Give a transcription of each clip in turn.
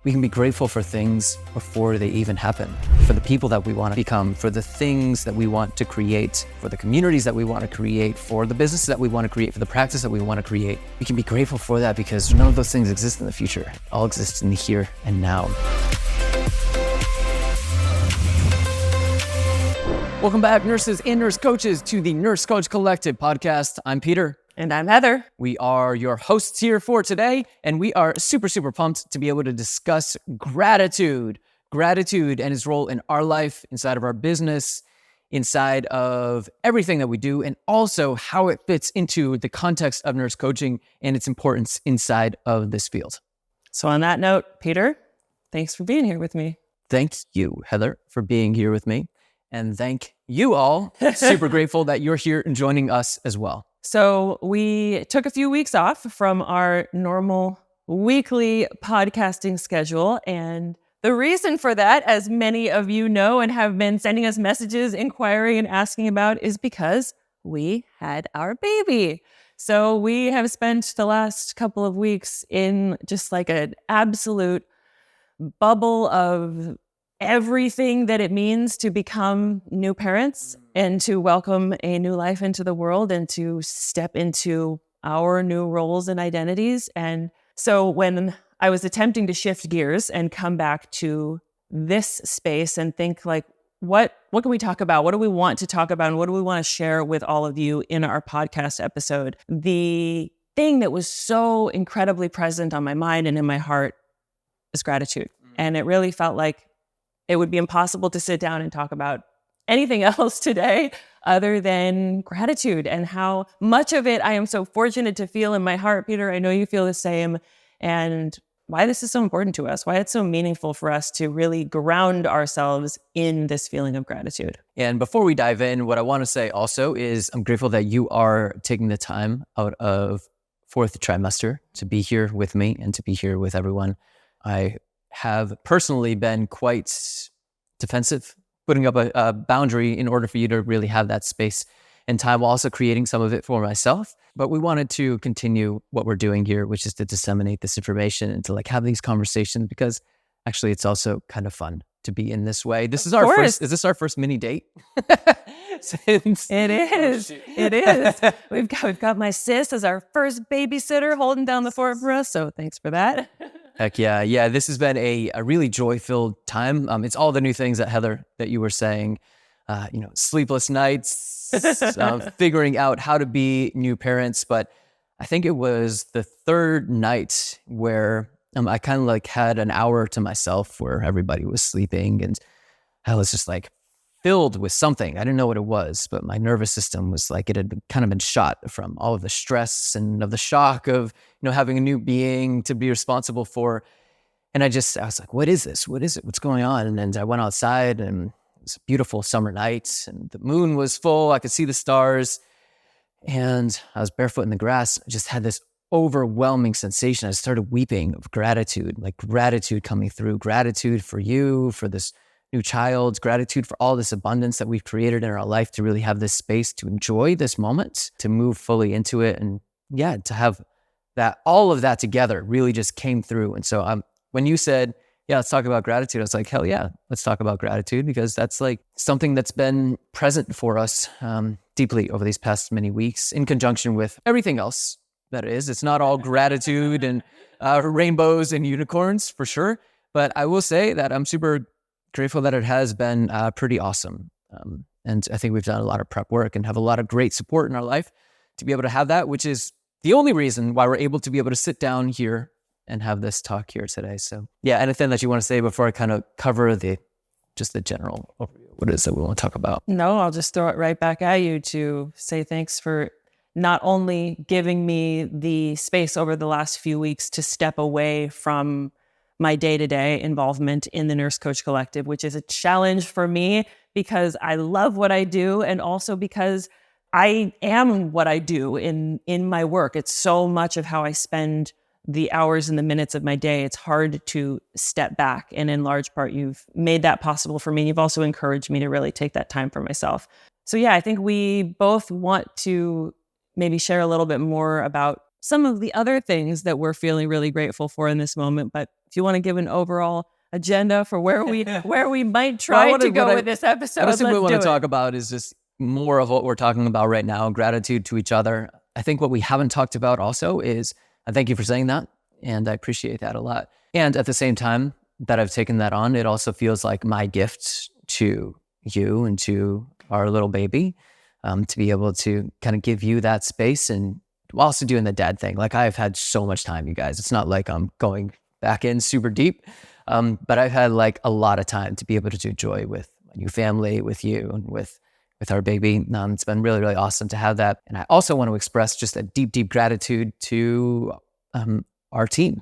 We can be grateful for things before they even happen, for the people that we want to become, for the things that we want to create, for the communities that we want to create, for the businesses that we want to create, for the practice that we want to create. We can be grateful for that because none of those things exist in the future. It all exists in the here and now. Welcome back, nurses and nurse coaches, to the Nurse Coach Collective podcast. I'm Peter. And I'm Heather. We are your hosts here for today, and we are super pumped to be able to discuss gratitude and its role in our life, inside of our business, inside of everything that we do, and also how it fits into the context of nurse coaching and its importance inside of this field. So on that note, Peter, thanks for being here with me. Thank you, Heather, for being here with me. And thank you all. Super grateful that you're here and joining us as well. So we took a few weeks off from our normal weekly podcasting schedule. And the reason for that, as many of you know and have been sending us messages, inquiring and asking about, is because we had our baby. So we have spent the last couple of weeks in just like an absolute bubble of everything that it means to become new parents and to welcome a new life into the world and to step into our new roles and identities. And so when I was attempting to shift gears and come back to this space and think like, what can we talk about? What do we want to talk about? And what do we want to share with all of you in our podcast episode? The thing that was so incredibly present on my mind and in my heart is gratitude. And it really felt like it would be impossible to sit down and talk about anything else today other than gratitude and how much of it I am so fortunate to feel in my heart. Peter, I know you feel the same, and why this is so important to us, why it's so meaningful for us to really ground ourselves in this feeling of gratitude. And before we dive in, what I want to say also is I'm grateful that you are taking the time out of fourth trimester to be here with me and to be here with everyone. I have personally been quite defensive, putting up a boundary in order for you to really have that space and time, while also creating some of it for myself. But we wanted to continue what we're doing here, which is to disseminate this information and to like have these conversations, because actually it's also kind of fun to be in this way. This is our first, is this our first mini date? It is. It is. We've got my sis as our first babysitter holding down the fort for us. So thanks for that. Heck yeah. Yeah, this has been a really joy-filled time. It's all the new things that Heather, that you were saying, sleepless nights, figuring out how to be new parents. But I think it was the third night where I kind of like had an hour to myself where everybody was sleeping and I was just like filled with something. I didn't know what it was, but my nervous system was like, it had kind of been shot from all of the stress and of the shock of, having a new being to be responsible for. And I was like, what is this? What is it? What's going on? And then I went outside and it was a beautiful summer night and the moon was full. I could see the stars and I was barefoot in the grass. I just had this overwhelming sensation. I started weeping of gratitude, like gratitude coming through, gratitude for you, for this new child, gratitude for all this abundance that we've created in our life to really have this space to enjoy this moment, to move fully into it. And yeah, to have that, all of that together really just came through. And so when you said, yeah, let's talk about gratitude, I was like, hell yeah, let's talk about gratitude, because that's like something that's been present for us deeply over these past many weeks in conjunction with everything else that is. It's not all gratitude and rainbows and unicorns for sure. But I will say that I'm super grateful that it has been pretty awesome. And I think we've done a lot of prep work and have a lot of great support in our life to be able to have that, which is the only reason why we're able to be able to sit down here and have this talk here today. So yeah, anything that you want to say before I kind of cover the general overview, what it is that we want to talk about? No, I'll just throw it right back at you to say thanks for not only giving me the space over the last few weeks to step away from my day-to-day involvement in the Nurse Coach Collective, which is a challenge for me because I love what I do and also because I am what I do in my work. It's so much of how I spend the hours and the minutes of my day. It's hard to step back. And in large part, you've made that possible for me. You've also encouraged me to really take that time for myself. So yeah, I think we both want to maybe share a little bit more about some of the other things that we're feeling really grateful for in this moment. But if you want to give an overall agenda for where we might try to go with this episode, what we want to talk it. about is just more of what we're talking about right now, gratitude to each other. I think what we haven't talked about also is, and thank you for saying that, and I appreciate that a lot. And at the same time that I've taken that on, it also feels like my gift to you and to our little baby, to be able to kind of give you that space, and while also doing the dad thing. Like, I've had so much time, you guys. It's not like I'm going back in super deep, but I've had like a lot of time to be able to enjoy with my new family, with you, and with our baby. It's been really, really awesome to have that. And I also want to express just a deep, deep gratitude to our team.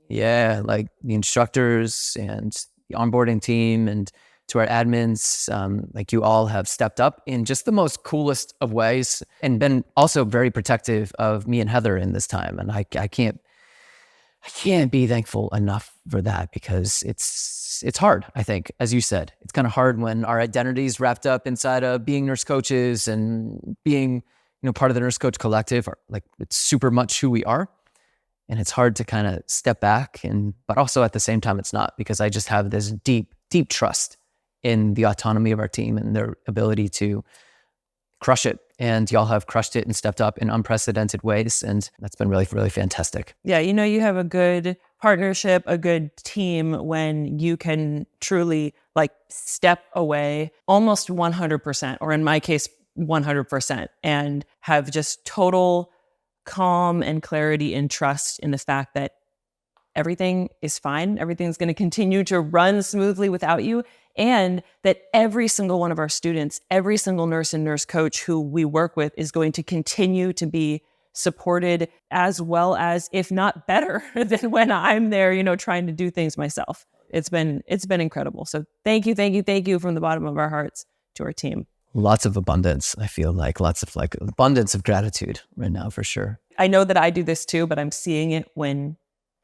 Yeah, like the instructors and the onboarding team, and to our admins. Like, you all have stepped up in just the most coolest of ways, and been also very protective of me and Heather in this time. And I can't be thankful enough for that, because it's hard. I think, as you said, it's kind of hard when our identities wrapped up inside of being nurse coaches and being, part of the nurse coach collective. Like, it's super much who we are. And it's hard to kind of step back, but also at the same time, it's not, because I just have this deep, deep trust in the autonomy of our team and their ability to crush it. And y'all have crushed it and stepped up in unprecedented ways. And that's been really, really fantastic. Yeah, you have a good partnership, a good team when you can truly like step away almost 100%, or in my case, 100%, and have just total calm and clarity and trust in the fact that everything is fine. Everything's going to continue to run smoothly without you. And that every single one of our students, every single nurse and nurse coach who we work with is going to continue to be supported, as well as, if not better than when I'm there, trying to do things myself. It's been incredible. So thank you from the bottom of our hearts to our team. Lots of abundance. I feel like lots of abundance of gratitude right now, for sure. I know that I do this too, but I'm seeing it when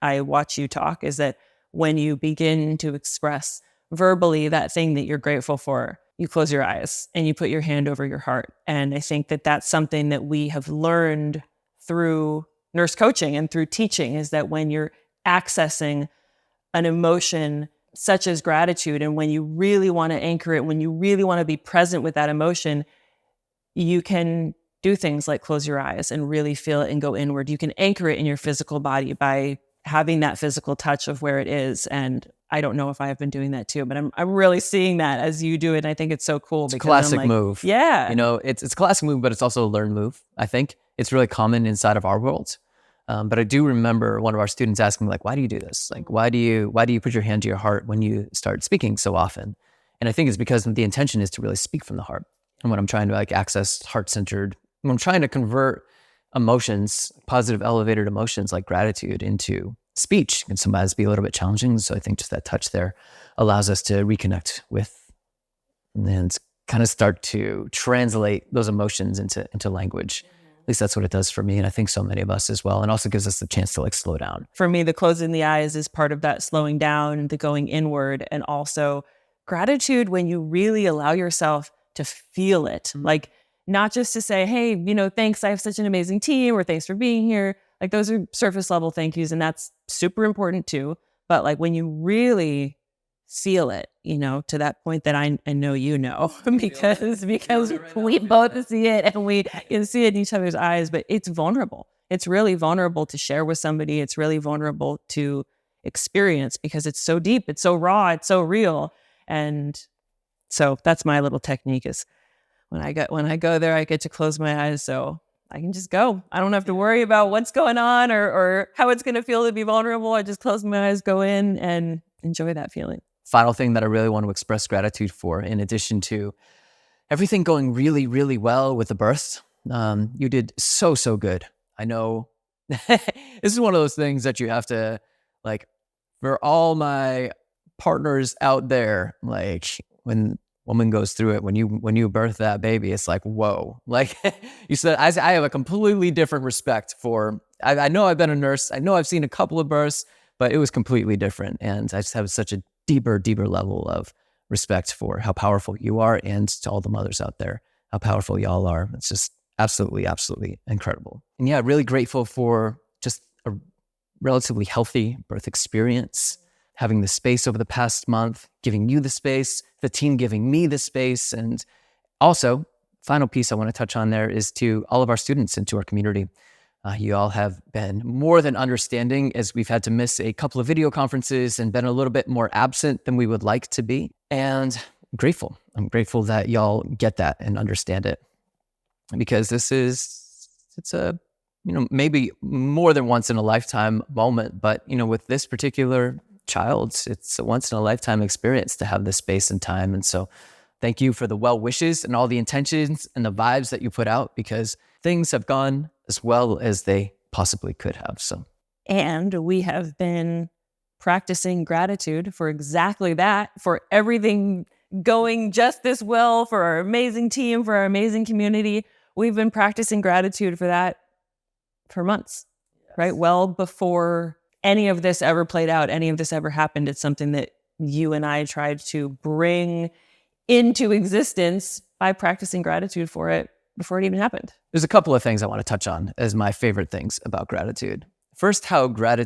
I watch you talk, is that when you begin to express verbally that thing that you're grateful for, you close your eyes and you put your hand over your heart. And I think that that's something that we have learned through nurse coaching and through teaching, is that when you're accessing an emotion such as gratitude, and when you really want to anchor it, when you really want to be present with that emotion, you can do things like close your eyes and really feel it and go inward. You can anchor it in your physical body by having that physical touch of where it is. And I don't know if I have been doing that too, but I'm really seeing that as you do it. And I think it's so cool. It's a classic move. Yeah. It's a classic move, but it's also a learned move. I think it's really common inside of our world. But I do remember one of our students asking, like, why do you do this? Like, why do you put your hand to your heart when you start speaking so often? And I think it's because the intention is to really speak from the heart. And when I'm trying to access heart-centered, when I'm trying to convert emotions, positive elevated emotions like gratitude into speech, can sometimes be a little bit challenging. So I think just that touch there allows us to reconnect with and kind of start to translate those emotions into language. At least that's what it does for me. And I think so many of us as well. And also gives us the chance to slow down. For me, the closing the eyes is part of that slowing down, the going inward, and also gratitude when you really allow yourself to feel it. Like, not just to say, hey, thanks, I have such an amazing team, or thanks for being here. Like, those are surface level thank yous, and that's super important too. But like, when you really feel it, to that point that I know because we both see it and we can see it in each other's eyes, but it's vulnerable. It's really vulnerable to share with somebody. It's really vulnerable to experience, because it's so deep, it's so raw, it's so real. And so that's my little technique, is when I go there, I get to close my eyes so I can just go. I don't have to worry about what's going on or how it's going to feel to be vulnerable. I just close my eyes, go in, and enjoy that feeling. Final thing that I really want to express gratitude for, in addition to everything going really, really well with the birth, you did so good. I know this is one of those things that you have to, for all my partners out there, when woman goes through it, when you birth that baby, it's like, whoa. Like you said, I have a completely different respect for, I know I've been a nurse, I know I've seen a couple of births, but it was completely different. And I just have such a deeper level of respect for how powerful you are, and to all the mothers out there, how powerful y'all are. It's just absolutely incredible. And yeah, really grateful for relatively healthy birth experience, having the space over the past month, giving you the space, the team giving me the space. And also, final piece I want to touch on there is to all of our students and to our community. You all have been more than understanding as we've had to miss a couple of video conferences and been a little bit more absent than we would like to be. And grateful. I'm grateful that y'all get that and understand it, because it's a, maybe more than once in a lifetime moment, but, with this particular child, it's a once in a lifetime experience to have this space and time. And so thank you for the well wishes and all the intentions and the vibes that you put out, because things have gone as well as they possibly could have. And we have been practicing gratitude for exactly that, for everything going just this well, for our amazing team, for our amazing community. We've been practicing gratitude for that for months, right? Well before any of this ever played out, any of this ever happened. It's something that you and I tried to bring into existence by practicing gratitude for it before it even happened. There's a couple of things I want to touch on as my favorite things about gratitude. First, how we're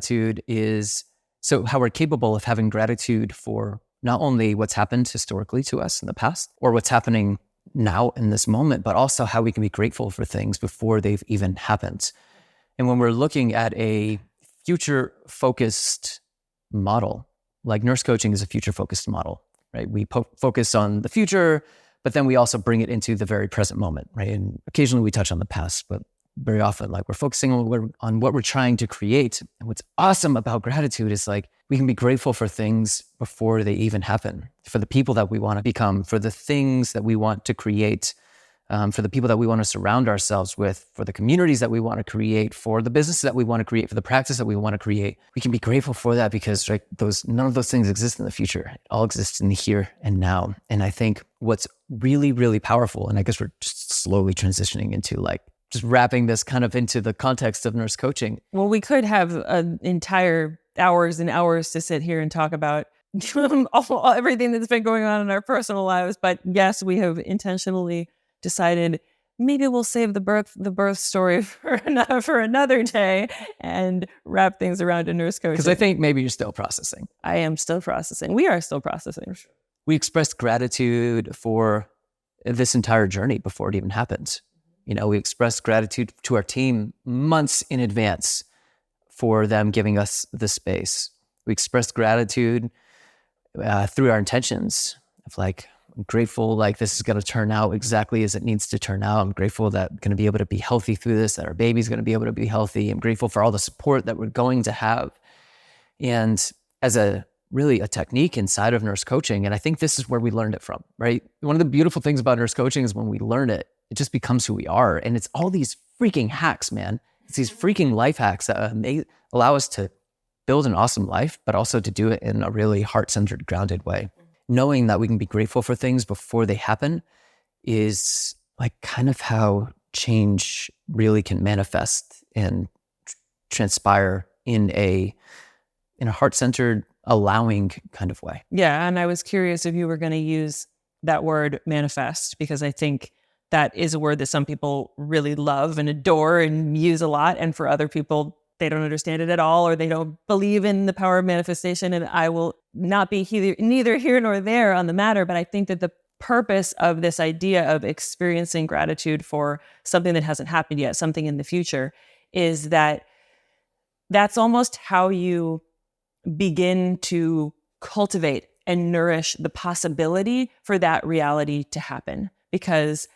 capable of having gratitude for not only what's happened historically to us in the past or what's happening now in this moment, but also how we can be grateful for things before they've even happened. And when we're looking at a future-focused model, like nurse coaching is a future-focused model, right? We focus on the future, but then we also bring it into the very present moment, right? And occasionally we touch on the past, but very often, like, we're focusing on what we're trying to create. And what's awesome about gratitude is, like, we can be grateful for things before they even happen, for the people that we want to become, for the things that we want to create, for the people that we want to surround ourselves with, for the communities that we want to create, for the businesses that we want to create, for the practice that we want to create. We can be grateful for that because, right, none of those things exist in the future. It all exists in the here and now. And I think what's really, really powerful, and I guess we're just slowly transitioning into, like, just wrapping this kind of into the context of nurse coaching. Well, we could have an entire hours and hours to sit here and talk about everything that's been going on in our personal lives. But yes, we have intentionally decided maybe we'll save the birth story for another day and wrap things around to nurse coaching. Because I think maybe you're still processing. I am still processing. We are still processing. We expressed gratitude for this entire journey before it even happened. We expressed gratitude to our team months in advance for them giving us the space. We expressed gratitude through our intentions of, like, I'm grateful, like, this is going to turn out exactly as it needs to turn out. I'm grateful that I'm going to be able to be healthy through this, that our baby's going to be able to be healthy. I'm grateful for all the support that we're going to have. And as a technique inside of nurse coaching, and I think this is where we learned it from, right? One of the beautiful things about nurse coaching is when we learn it, it just becomes who we are. And it's all these freaking hacks, man. It's these freaking life hacks that allow us to build an awesome life, but also to do it in a really heart-centered, grounded way. Knowing that we can be grateful for things before they happen is, like, kind of how change really can manifest and transpire in a heart-centered, allowing kind of way. Yeah, and I was curious if you were going to use that word manifest, because I think that is a word that some people really love and adore and use a lot. And for other people, they don't understand it at all, or they don't believe in the power of manifestation. And I will not be neither here nor there on the matter. But I think that the purpose of this idea of experiencing gratitude for something that hasn't happened yet, something in the future, is that that's almost how you begin to cultivate and nourish the possibility for that reality to happen. Because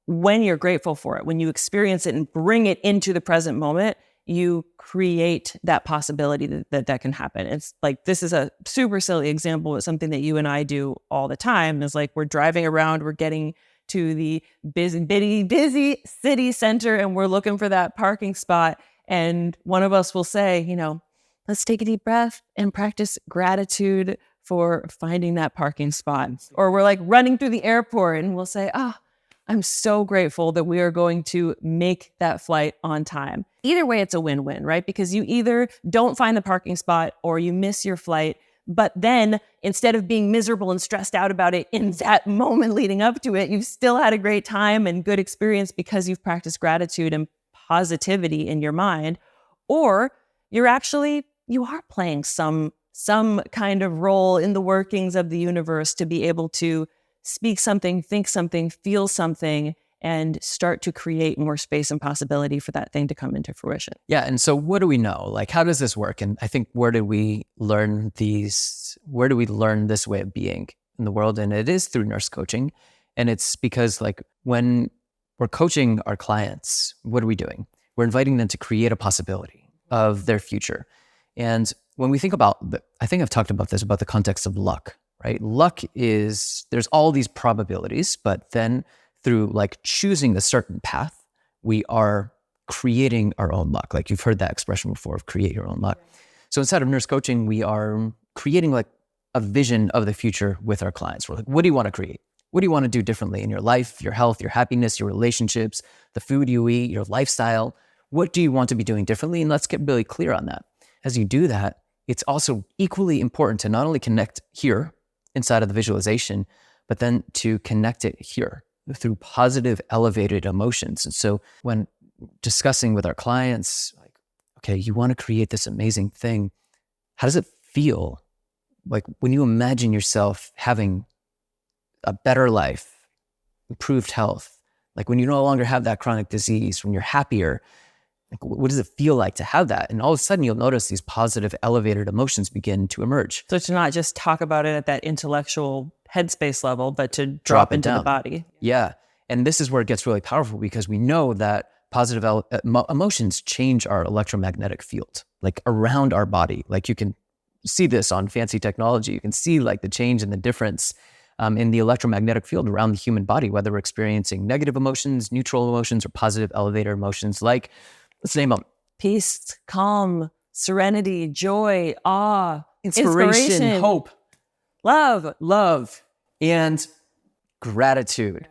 when you're grateful for it, when you experience it and bring it into the present moment, you create that possibility that can happen. It's like, this is a super silly example, but something that you and I do all the time is, like, we're driving around, we're getting to the busy city center, and we're looking for that parking spot. And one of us will say, let's take a deep breath and practice gratitude for finding that parking spot. Or we're, like, running through the airport and we'll say, I'm so grateful that we are going to make that flight on time. Either way, it's a win-win, right? Because you either don't find the parking spot or you miss your flight. But then, instead of being miserable and stressed out about it in that moment leading up to it, you've still had a great time and good experience because you've practiced gratitude and positivity in your mind. Or you are playing some kind of role in the workings of the universe to be able to speak something, think something, feel something, and start to create more space and possibility for that thing to come into fruition. Yeah. And so what do we know? Like, how does this work? And I think where do we learn this way of being in the world? And it is through nurse coaching. And it's because like when we're coaching our clients, what are we doing? We're inviting them to create a possibility of their future. And when we think about, I think I've talked about this, about the context of luck, right? Luck is, there's all these probabilities, but then through like choosing a certain path, we are creating our own luck. Like you've heard that expression before of create your own luck. So inside of nurse coaching, we are creating like a vision of the future with our clients. We're like, what do you want to create? What do you want to do differently in your life, your health, your happiness, your relationships, the food you eat, your lifestyle? What do you want to be doing differently? And let's get really clear on that. As you do that, it's also equally important to not only connect here inside of the visualization, but then to connect it here through positive, elevated emotions. And so when discussing with our clients, like, okay, you want to create this amazing thing, how does it feel? Like when you imagine yourself having a better life, improved health, like when you no longer have that chronic disease, when you're happier, like what does it feel like to have that? And all of a sudden you'll notice these positive, elevated emotions begin to emerge. So to not just talk about it at that intellectual headspace level, but to drop into the body. Yeah. And this is where it gets really powerful because we know that positive emotions change our electromagnetic field, like around our body. Like you can see this on fancy technology. You can see like the change and the difference in the electromagnetic field around the human body, whether we're experiencing negative emotions, neutral emotions, or positive elevator emotions. Like, let's name them. Peace, calm, serenity, joy, awe, Inspiration, hope, love, and gratitude.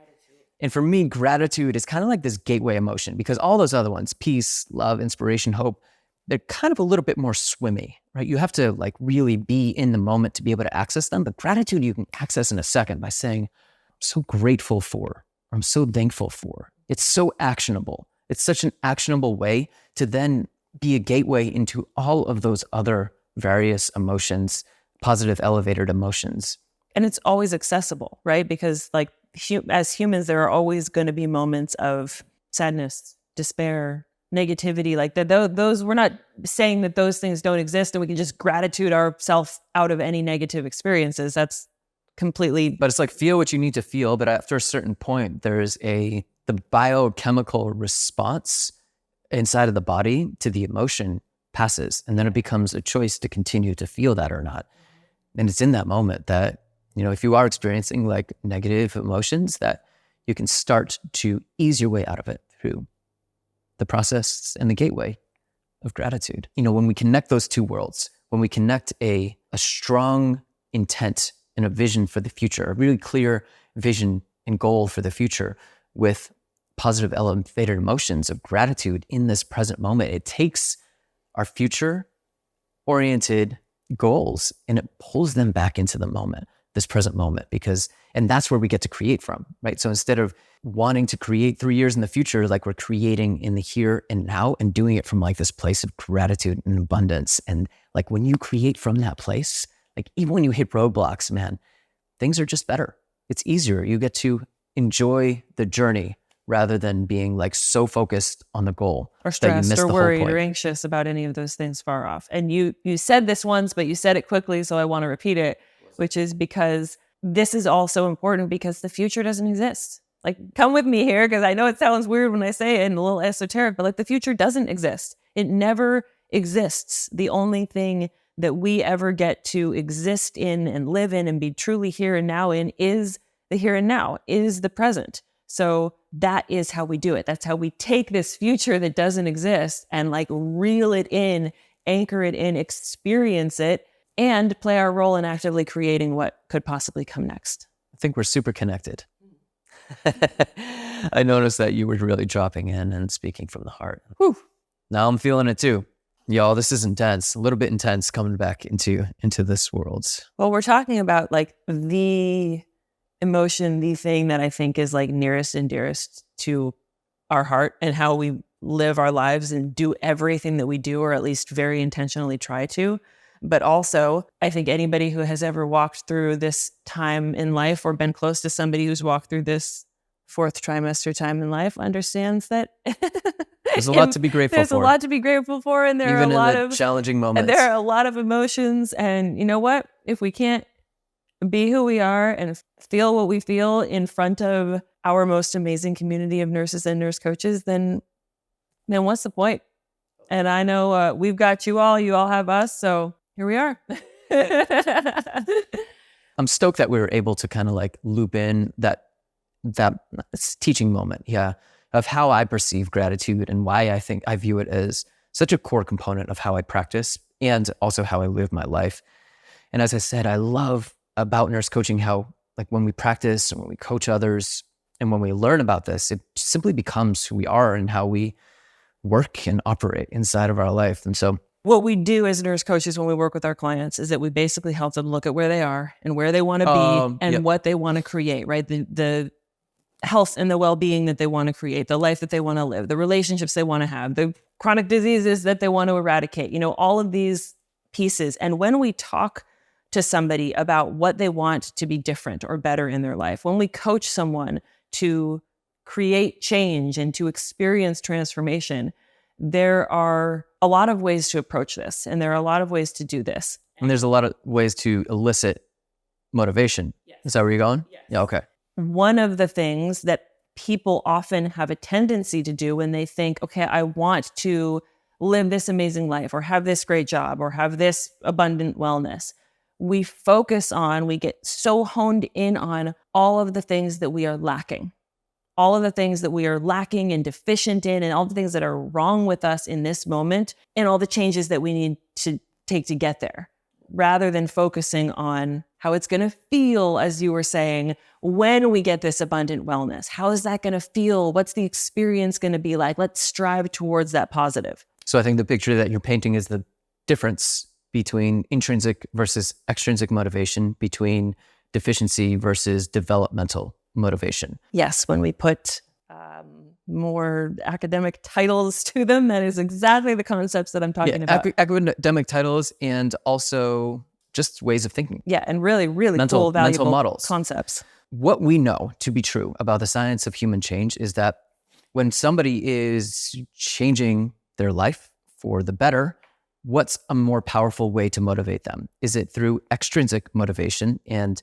And for me, gratitude is kind of like this gateway emotion because all those other ones, peace, love, inspiration, hope, they're kind of a little bit more swimmy, right? You have to like really be in the moment to be able to access them. But gratitude you can access in a second by saying, I'm so grateful for, or I'm so thankful for. It's so actionable. It's such an actionable way to then be a gateway into all of those other various emotions, positive elevated emotions. And it's always accessible, right? Because like as humans, there are always going to be moments of sadness, despair, negativity. Like those, we're not saying that those things don't exist and we can just gratitude ourselves out of any negative experiences. That's completely... But it's like, feel what you need to feel. But after a certain point, there's the biochemical response inside of the body to the emotion passes. And then it becomes a choice to continue to feel that or not. And it's in that moment that, you know, if you are experiencing like negative emotions, that you can start to ease your way out of it through the process and the gateway of gratitude. You know, when we connect those two worlds, when we connect a strong intent and a vision for the future, a really clear vision and goal for the future with positive elevated emotions of gratitude in this present moment, it takes our future oriented goals and it pulls them back into the moment, this present moment, and that's where we get to create from, right? So instead of wanting to create 3 years in the future, like we're creating in the here and now and doing it from like this place of gratitude and abundance. And like when you create from that place, like even when you hit roadblocks, man, things are just better. It's easier. You get to enjoy the journey rather than being like so focused on the goal or stressed or worried or anxious about any of those things far off. And you said this once, but you said it quickly, so I want to repeat it, which is because this is also important because the future doesn't exist. Like, come with me here, because I know it sounds weird when I say it and a little esoteric, but like the future doesn't exist. It never exists. The only thing that we ever get to exist in and live in and be truly here and now in is the here and now, is the present. So that is how we do it. That's how we take this future that doesn't exist and like reel it in, anchor it in, experience it, and play our role in actively creating what could possibly come next. I think we're super connected. I noticed that you were really dropping in and speaking from the heart. Whew. Now I'm feeling it too. Y'all, this is intense, a little bit intense coming back into this world. Well, we're talking about like the emotion, the thing that I think is like nearest and dearest to our heart and how we live our lives and do everything that we do, or at least very intentionally try to. But also, I think anybody who has ever walked through this time in life or been close to somebody who's walked through this fourth trimester time in life understands that there's a lot to be grateful there's for. a lot to be grateful for, and there Even are a lot in the of challenging moments. and there are a lot of emotions. And you know what? If we can't be who we are and feel what we feel in front of our most amazing community of nurses and nurse coaches, then what's the point? And I know we've got you all have us, so here we are. I'm stoked that we were able to kind of like loop in that teaching moment, of how I perceive gratitude and why I view it as such a core component of how I practice and also how I live my life. And as I said, I love about nurse coaching how, like, when we practice and when we coach others and when we learn about this, it simply becomes who we are and how we work and operate inside of our life. And so what we do as nurse coaches when we work with our clients is that we basically help them look at where they are and where they want to be and what they want to create, right? The health and the well-being that they want to create, the life that they want to live, the relationships they want to have, the chronic diseases that they want to eradicate, all of these pieces. And when we talk to somebody about what they want to be different or better in their life, when we coach someone to create change and to experience transformation, there are a lot of ways to approach this, and there are a lot of ways to do this. And there's a lot of ways to elicit motivation. Yes. Is that where you're going? Yes. Yeah, okay. One of the things that people often have a tendency to do when they think, okay, I want to live this amazing life or have this great job or have this abundant wellness, we get so honed in on all of the things that we are lacking. All of the things that we are lacking and deficient in, and all the things that are wrong with us in this moment, and all the changes that we need to take to get there, rather than focusing on how it's going to feel, as you were saying, when we get this abundant wellness. How is that going to feel? What's the experience going to be like? Let's strive towards that positive. So I think the picture that you're painting is the difference between intrinsic versus extrinsic motivation, between deficiency versus developmental motivation. Yes, when we put more academic titles to them, that is exactly the concepts that I'm talking about. Academic titles and also just ways of thinking. Yeah, and really, really cool, valuable mental models. Concepts. What we know to be true about the science of human change is that when somebody is changing their life for the better, what's a more powerful way to motivate them? Is it through extrinsic motivation and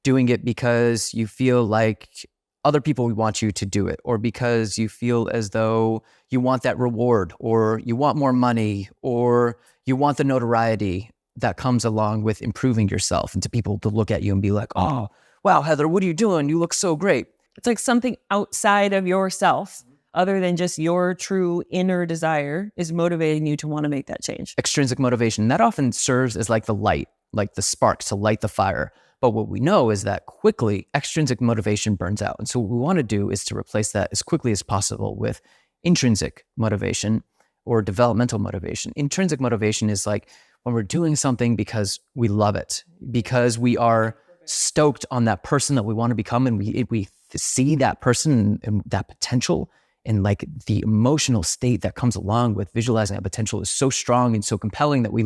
doing it because you feel like other people want you to do it, or because you feel as though you want that reward, or you want more money, or you want the notoriety that comes along with improving yourself, and to people to look at you and be like, oh, wow, Heather, what are you doing? You look so great. It's like something outside of yourself, other than just your true inner desire, is motivating you to want to make that change. Extrinsic motivation, that often serves as like the light, like the spark to light the fire. But what we know is that quickly extrinsic motivation burns out. And so what we want to do is to replace that as quickly as possible with intrinsic motivation or developmental motivation. Intrinsic motivation is like when we're doing something because we love it, because we are stoked on that person that we want to become, and we see that person and that potential, and like the emotional state that comes along with visualizing that potential is so strong and so compelling that we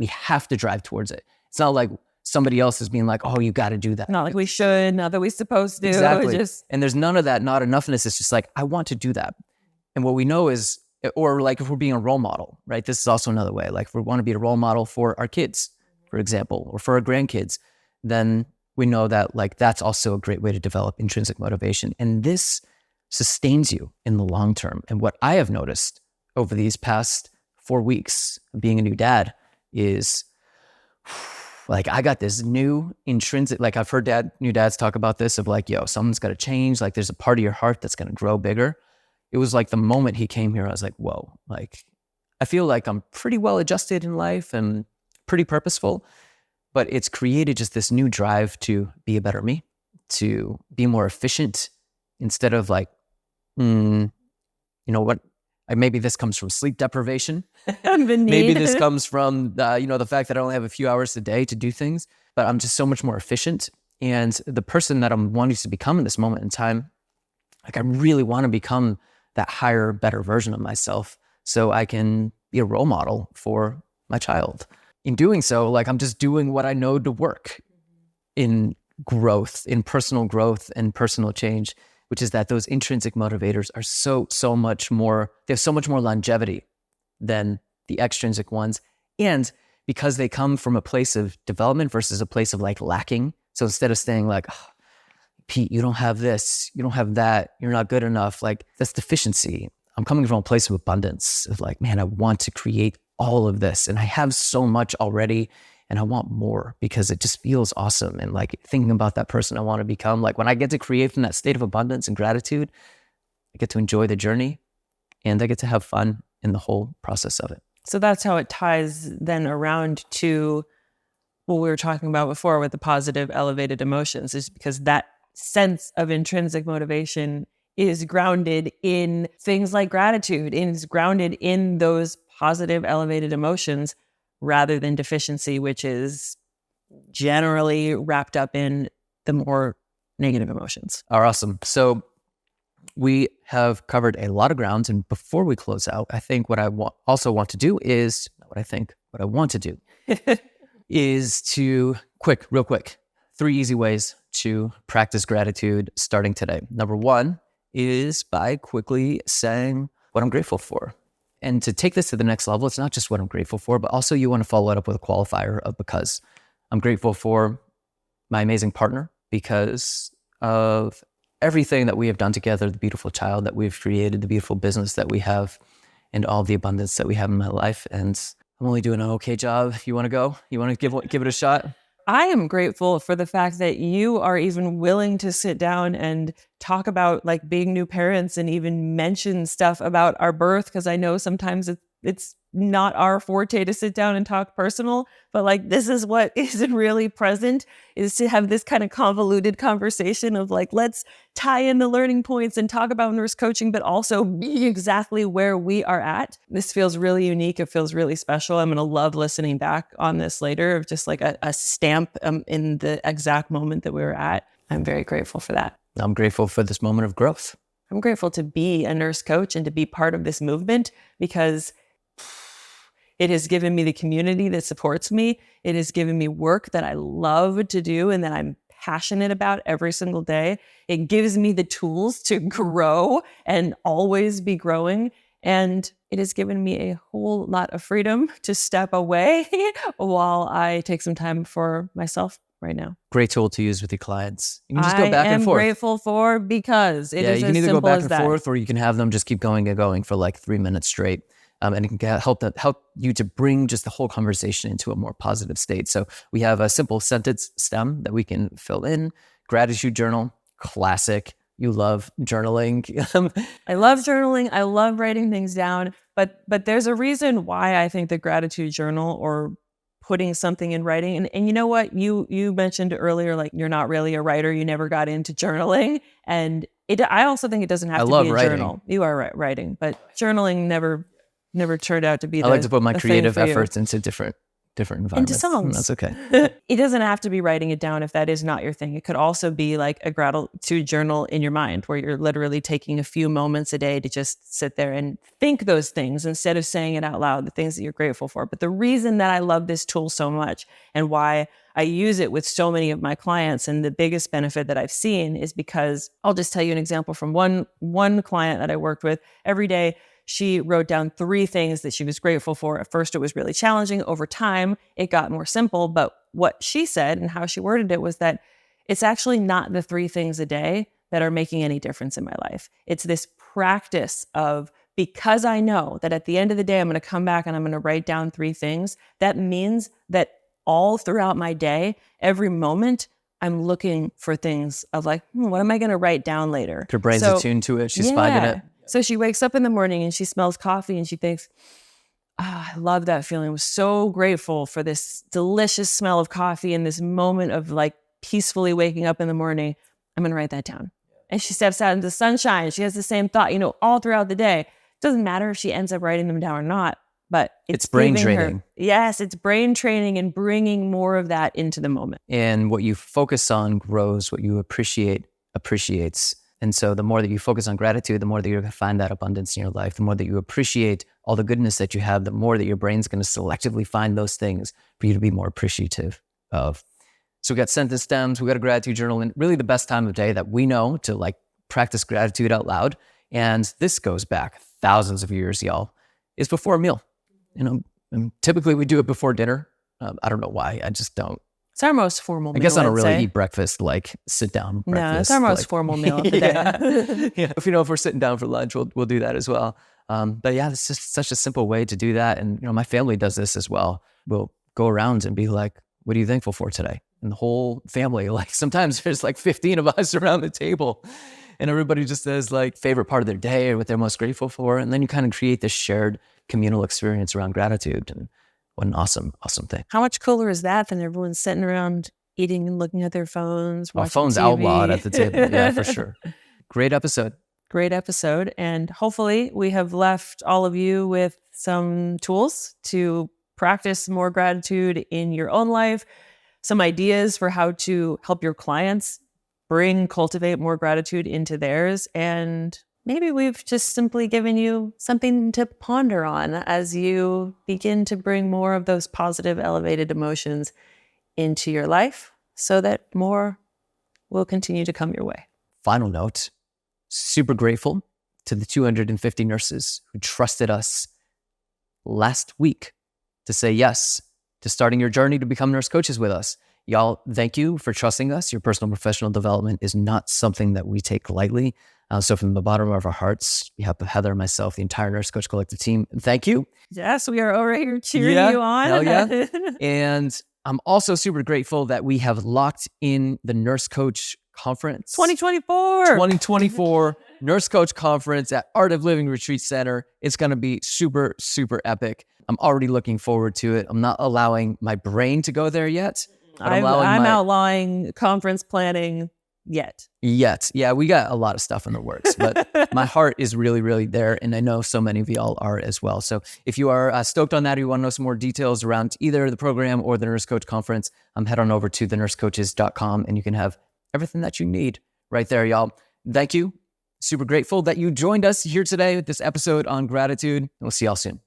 have to drive towards it. It's not like somebody else is being like, oh, you got to do that. Not like we should, not that we're supposed to. Exactly. And there's none of that not enoughness. It's just like, I want to do that. And what we know is, or like if we're being a role model, right? This is also another way. Like if we want to be a role model for our kids, for example, or for our grandkids, then we know that like that's also a great way to develop intrinsic motivation. And this sustains you in the long term. And what I have noticed over these past 4 weeks of being a new dad is like I got this new intrinsic, like I've heard new dads talk about this of like, yo, something's got to change. Like there's a part of your heart that's going to grow bigger. It was like the moment he came here, I was like, whoa, like I feel like I'm pretty well adjusted in life and pretty purposeful, but it's created just this new drive to be a better me, to be more efficient instead of like, you know what? Maybe this comes from sleep deprivation. Maybe this comes from the fact that I only have a few hours a day to do things, but I'm just so much more efficient. And the person that I'm wanting to become in this moment in time, like I really want to become that higher, better version of myself so I can be a role model for my child. In doing so, like I'm just doing what I know to work in growth, in personal growth and personal change, which is that those intrinsic motivators are so much more, they have so much more longevity than the extrinsic ones. And because they come from a place of development versus a place of like lacking. So instead of saying like, oh, Pete, you don't have this, you don't have that, you're not good enough, like that's deficiency. I'm coming from a place of abundance of like, man, I want to create all of this and I have so much already and I want more because it just feels awesome. And like thinking about that person I want to become, like when I get to create from that state of abundance and gratitude, I get to enjoy the journey and I get to have fun in the whole process of it. So that's how it ties then around to what we were talking about before with the positive elevated emotions, is because that sense of intrinsic motivation is grounded in things like gratitude, is grounded in those positive elevated emotions rather than deficiency, which is generally wrapped up in the more negative emotions. Awesome. So we have covered a lot of grounds. And before we close out, I think what I also want to do is, what I want to do is to real quick, 3 easy ways to practice gratitude starting today. Number 1 is by quickly saying what I'm grateful for. And to take this to the next level, it's not just what I'm grateful for, but also you want to follow it up with a qualifier of because. I'm grateful for my amazing partner because of everything that we have done together, the beautiful child that we've created, the beautiful business that we have, and all the abundance that we have in my life. And I'm only doing an okay job. You want to go? You want to give it a shot? I am grateful for the fact that you are even willing to sit down and talk about like being new parents and even mention stuff about our birth, because I know sometimes it's not our forte to sit down and talk personal, but like this is what isn't really present, is to have this kind of convoluted conversation of like, let's tie in the learning points and talk about nurse coaching, but also be exactly where we are at. This feels really unique. It feels really special. I'm going to love listening back on this later of just like a stamp in the exact moment that we were at. I'm very grateful for that. I'm grateful for this moment of growth. I'm grateful to be a nurse coach and to be part of this movement because it has given me the community that supports me. It has given me work that I love to do and that I'm passionate about every single day. It gives me the tools to grow and always be growing. And it has given me a whole lot of freedom to step away while I take some time for myself right now. Great tool to use with your clients. You can just go back and forth. I am grateful for because it is you can as either go simple back as and that. forth or you can have them just keep going and going for like 3 minutes straight. And it can help you to bring just the whole conversation into a more positive state. So we have a simple sentence stem that we can fill in. Gratitude journal, classic. You love journaling. I love journaling. I love writing things down. But there's a reason why I think the gratitude journal or putting something in writing. And you know what? You mentioned earlier, like you're not really a writer. You never got into journaling. And I also think it doesn't have to be a writing. Journal. You are writing, but journaling never turned out to be I like to put my creative efforts into different environments. Into songs. That's okay. It doesn't have to be writing it down if that is not your thing. It could also be like a gratitude journal in your mind where you're literally taking a few moments a day to just sit there and think those things instead of saying it out loud, the things that you're grateful for. But the reason that I love this tool so much and why I use it with so many of my clients and the biggest benefit that I've seen is because I'll just tell you an example from one client that I worked with. Every day, she wrote down 3 things that she was grateful for. At first, it was really challenging. Over time, it got more simple. But what she said and how she worded it was that it's actually not the 3 things a day that are making any difference in my life. It's this practice of, because I know that at the end of the day, I'm going to come back and I'm going to write down 3 things. That means that all throughout my day, every moment, I'm looking for things of like, what am I going to write down later? Her brain's attuned to it. She's finding it. So she wakes up in the morning and she smells coffee and she thinks, I love that feeling. I was so grateful for this delicious smell of coffee and this moment of like peacefully waking up in the morning. I'm going to write that down. And she steps out into the sunshine. She has the same thought, all throughout the day. It doesn't matter if she ends up writing them down or not, but it's brain training. Yes, it's brain training and bringing more of that into the moment. And what you focus on grows. What you appreciates. And so the more that you focus on gratitude, the more that you're going to find that abundance in your life, the more that you appreciate all the goodness that you have, the more that your brain's going to selectively find those things for you to be more appreciative of. So we got sentence stems, we got a gratitude journal, and really the best time of day that we know to like practice gratitude out loud. And this goes back thousands of years, y'all, is before a meal. And typically we do it before dinner. I don't know why. I just don't. It's our most formal meal. I guess I don't I'd really say. eat breakfast, like sit down breakfast. No, it's our most formal meal of the day. Yeah. If we're sitting down for lunch, we'll do that as well. But yeah, it's just such a simple way to do that. And my family does this as well. We'll go around and be like, what are you thankful for today? And the whole family, like sometimes there's like 15 of us around the table and everybody just says like favorite part of their day or what they're most grateful for. And then you kind of create this shared communal experience around gratitude. And what an awesome, awesome thing. How much cooler is that than everyone sitting around eating and looking at their phones, watching phones TV? outlawed at the table. Yeah, for sure. Great episode. Great episode. And hopefully we have left all of you with some tools to practice more gratitude in your own life, some ideas for how to help your clients cultivate more gratitude into theirs. And maybe we've just simply given you something to ponder on as you begin to bring more of those positive, elevated emotions into your life so that more will continue to come your way. Final note, super grateful to the 250 nurses who trusted us last week to say yes to starting your journey to become nurse coaches with us. Y'all, thank you for trusting us. Your personal and professional development is not something that we take lightly. So from the bottom of our hearts, we have Heather, myself, the entire Nurse Coach Collective team. Thank you. Yes, we are over here cheering you on. Hell yeah. And I'm also super grateful that we have locked in the Nurse Coach Conference. 2024 Nurse Coach Conference at Art of Living Retreat Center. It's going to be super, super epic. I'm already looking forward to it. I'm not allowing my brain to go there yet. I'm outlawing conference planning yet. Yeah, we got a lot of stuff in the works, but my heart is really, really there. And I know so many of y'all are as well. So if you are stoked on that, or you want to know some more details around either the program or the Nurse Coach Conference, head on over to thenursecoaches.com and you can have everything that you need right there, y'all. Thank you. Super grateful that you joined us here today with this episode on gratitude. And we'll see y'all soon.